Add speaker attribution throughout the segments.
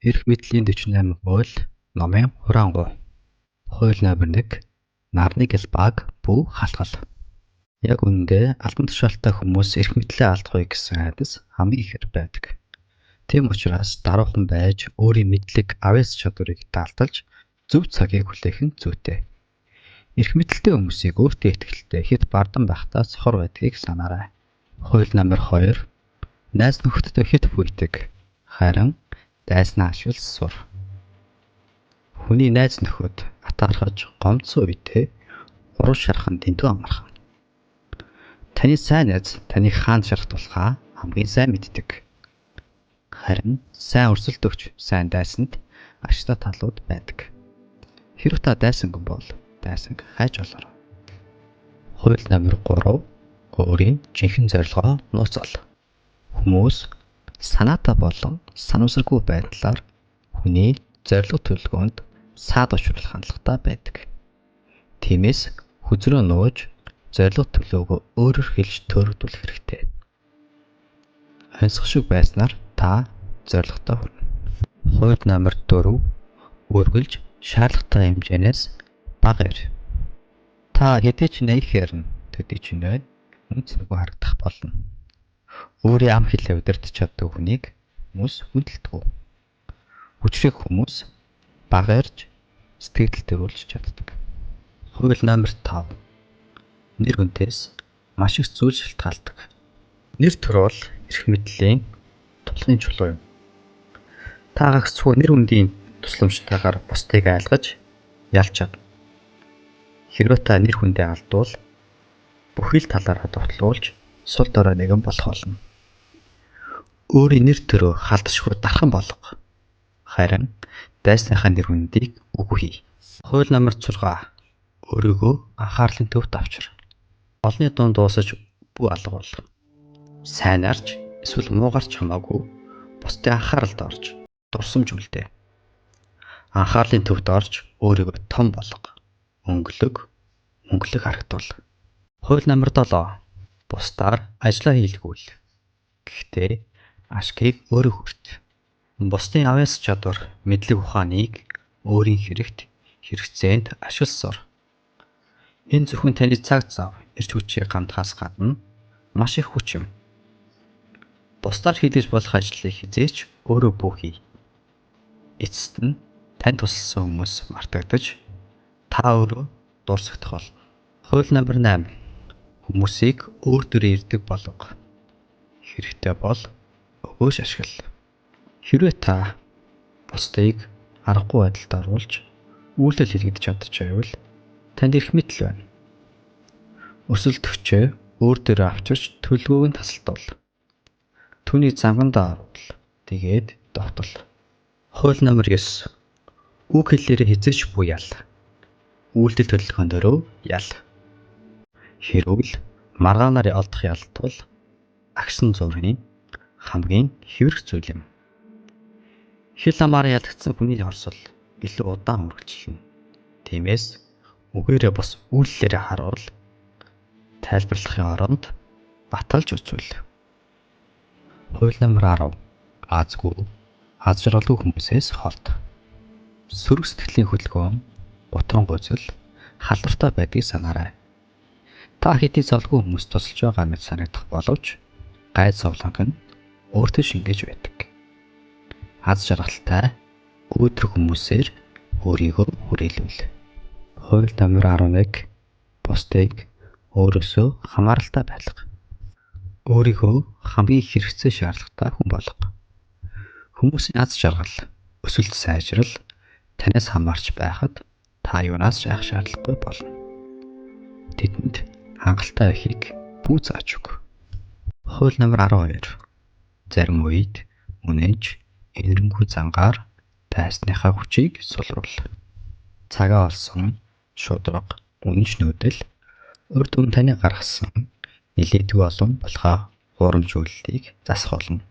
Speaker 1: Эрх мэдлийн 48 хууль номын хураангуй. Хууль номер 1. Нарны гэл баг бүү халтгал. Яг үүндээ албан тушаалтай хүмүүс эрх мэдлээ алдахгүй гэсэн айдас хамгийн ихээр байдаг. Тийм учраас даруухан байж өөрийн мэдлэг авяас чадварыг даалталж зөв цагийг хүлээх нь зүйтэй. Эрх мэдэлтэй хүмүүсийг өөртөө итгэлтэй хэд бардан байхдаа сохор байдгийг санаарай. Хууль номер 2. Найз нөхөдтэй хэд бүйдэг. Харин дайснаа ашиглаж сур. Хүний найз нөхөд атаархаж гомдсон үедээ уруу шархан дэндүү амархан. Таны сайн найз таныг хаана шархтуулахаа хамгийн сайн мэддэг. Харин сайн өрсөлд өгч сайн дайсанд ашигтай талууд байдаг. Хэрэв та дайсангүй бол дайсанг хайж олоорой. Хууль номер 3. Өөрийн жинхэнэ зорилгоо нууцгал. Хүмүүс санаатай болон санамсаргүй байдлаар хүний зорилго төлөвлөгөөнд саад учруулах хандлагатай байдаг. Тиймээс хүзрөө нууж зорилго төлөвлөгөө өөрөөр хэлж төөрөгдүүлэх хэрэгтэй. Онцгой шиг байснаар та зорилготой хүрнэ. Хууль номер 4. Үргэлж шаардлагатай хэмжээнээс бага ир. Та хэдий ч нээхээр нь төдий ч нэ үнцэнгүй харагдах болно. Өөрийн ам хэлээ удирдах чаддаг хүнийг хүмүүс хүндэлдэг. Хүчрэх хүмүүс бага ирж сэтгэл төрүүлж чаддаг. Хууль номер 5. Нэр хүнтээс маш их зүйл шалтгаалдаг. Нэр төр бол эрх мэдлийн тулгын чулуу юм. Та гагцхүү нэр хүндийн тусламжтайгаар бусдыг айлгаж ялж чадна. Хэрвээ та нэр хүндээ алдвал бүхий л талаараа довтлуулж сул дорой нэгэн болох болно. Өөрийн нэр төрөө халдшгүй дархан болго. Харин дайсныхаа нэр хүндийг үгүй хий. Хууль номер 6. Өөрийгөө анхаарлын төвд авчир. Олны дунд дуусаж бүү алга бол. Сайн арч эсвэл муугарч хамаагүй бусдын анхааралд орж дурсамж үлдээ. Анхаарлын төвд орж өөрийгөө том болго. Мөнгөлөг харагдвал. Хууль номер 7. Бусдаар ажиллаа хийлгүүл. Гэхдээ ашгийг өөрөө хүрт. Бусдын авяас чадвар, мэдлэг ухааныг өөрийн хэрэгцээнд ашигласаар. Энэ зөвхөн таны цаг зав, эрч хүчийг гамдахаас гадна маш их хүч юм. Бусдаар хийлгэж болох ажлыг хизээч өөрөө бүү хий. Эцэст нь танд тусалсан хүмүүс мартагдаж та өөрөө дурсагдах болно. Хууль номер 8. Хүмүүсийг өөр дөрөө ирдэг болго. Хэрэгтэй бол өгөөж ашигла. Хэрвээ та бусдыг аргагүй байдалд оруулж үйлдэл хийлгэж чадж байвал танд эрх мэдэл байна. Өрсөлдөгчөө өөр дөрөө авчирч төлөвлөгөөг нь тасалдуул. Түүний замгандаа оруулал. Тэгээд довтол. Хууль номер 9. Үг хэллээрээ хизээч бүү ял. Үйлдэл төлөвлөгөөнөөрөө ял. Хэрвэл маргаанаар олдох ялт бол агсан зургийн хамгийн хэврэх зүйл юм. Хил амаараа ялагдсан хүний хорсол илүү удаан үргэлжилнэ. Тиймээс үгээрээ бос үйлдэлээрээ харуул. Тайлбарлахын оронд баталж үзвэл. Хууль номер 10. Азгүй, аз жаргалгүй хүмүүсээс холд. Сөрөг сэтгэлийн хөдөлгөөн, бутран гүйцэл халдвартай байдгийг санаарай. Та хэдий зовлгүй хүмүүс тусалж байгаа мэт санагдах боловч гайд зовлонг нь өөртөө шингээж байдаг. Аз жаргалтай өөдрөг хүмүүсээр өөрийгөө хүрээлүүл. Хууль номер 11. Бусдыг өөрөөсөө хамааралтай байлга. Өөрийгөө хамгийн их хэрэгцээ шаардлагатай хүн болго. Хүмүүсийн аз жаргал, өсөлт сайжрал танаас хамаарч байхад та юунаас ч айх шаардлагагүй болно. Тэдэнд хангалттай байхыг бүү зааж өг. Хууль номер 12. Зарим үед үнэнч энэрэнгүй зангаар дайсныхаа хүчийг сулруул. Цагаа олсон шудраг үнэнч нүүдэл урд өмнө таны гаргасан нэлээдгүй олон болохоо хуурамжууллыг засах болно.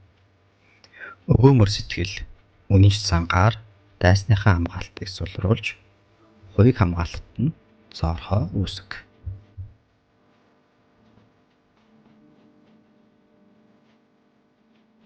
Speaker 1: Өгөөмөр сэтгэл үнэнч зангаар дайсныхаа хамгаалтыг сулруулж хувийг хамгаалалт нь зоорхоо үүсэг.